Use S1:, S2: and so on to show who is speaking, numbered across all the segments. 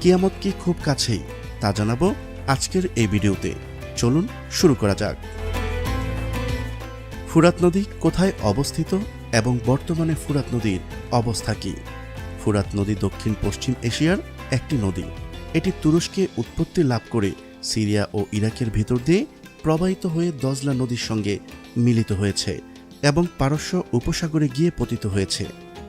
S1: কিয়ামত কি খুব কাছেই, তা জানাবো আজকের এই ভিডিওতে। চলুন শুরু করা যাক। ফুরাত নদী কোথায় অবস্থিত এবং বর্তমানে ফুরাত নদীর অবস্থা কি? ফুরাত নদী দক্ষিণ পশ্চিম এশিয়ার একটি নদী। এটি তুরস্কে উৎপত্তি লাভ করে সিরিয়া ও ইরাকের ভেতর দিয়ে প্রবাহিত হয়ে দজলা নদীর সঙ্গে মিলিত হয়েছে এবং পারস্য উপসাগরে গিয়ে পতিত হয়েছে।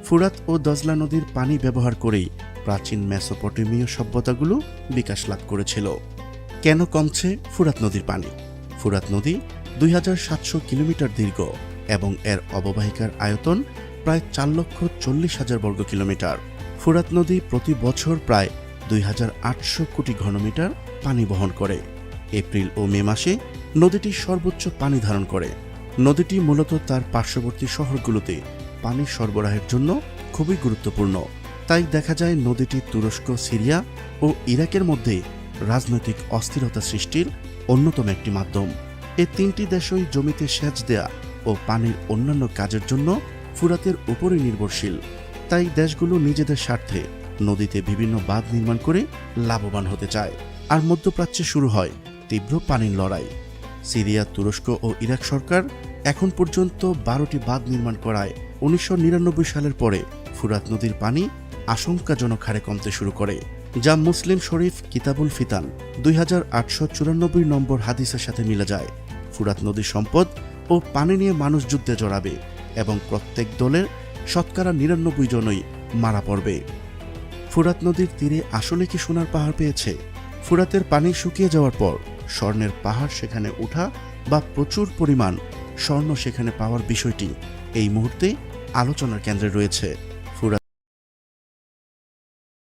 S1: ফুরাত ও দজলা নদীর পানি ব্যবহার করেই প্রাচীন মেসোপটেমীয় সভ্যতাগুলো বিকাশ লাভ করেছিল। কেন কমছে ফুরাত নদীর পানি? ফুরাত নদী 2700 কিলোমিটার দীর্ঘ এবং এর অববাহিকার আয়তন প্রায় 4,40,000 বর্গ কিলোমিটার। ফুরাত নদী প্রতি বছর প্রায় 2800 কোটি ঘনমিটার পানি বহন করে। এপ্রিল ও মে মাসে নদীটি সর্বোচ্চ পানি ধারণ করে। নদীটি মূলত তার পার্শ্ববর্তী শহরগুলোতে পানি সরবরাহের জন্য খুবই গুরুত্বপূর্ণ। তাই দেখা যায় নদীটি তুরস্ক, সিরিয়া ও ইরাকের মধ্যে রাজনৈতিক অস্থিরতা সৃষ্টির অন্যতম একটি মাধ্যম। এই তিনটি দেশই জমিতে সেচ দেয়া ও পানির অন্যান্য কাজের জন্য ফুরাতের উপরে নির্ভরশীল। তাই দেশগুলো নিজেদের স্বার্থে নদীতে বিভিন্ন বাঁধ নির্মাণ করে লাভবান হতে চায়। আর মধ্যপ্রাচ্যে শুরু হয় তীব্র পানির লড়াই। সিরিয়া, তুরস্ক ও ইরাক সরকার এখন পর্যন্ত 12টি বাঁধ নির্মাণ করায় 1999 সালের পরে ফুরাত নদীর পানি আশঙ্কাজনক হারে কমতে শুরু করে, যা মুসলিম শরীফ কিতাবুল ফিতান 2894 নম্বর হাদিসের সাথে মিলে যায়। ফুরাত নদীর সম্পদ ও পানি নিয়ে মানুষ যুদ্ধে জড়াবে এবং প্রত্যেক দলের শতকরা 99 জনই মারা পড়বে। ফুরাত নদীর তীরে আসলে কি সোনার পাহাড় পেয়েছে? ফুরাতের পানি শুকিয়ে যাওয়ার পর স্বর্ণের পাহাড় সেখানে ওঠা বা প্রচুর পরিমাণ স্বর্ণ সেখানে পাওয়ার বিষয়টি এই মুহূর্তে আলোচনার কেন্দ্রে রয়েছে।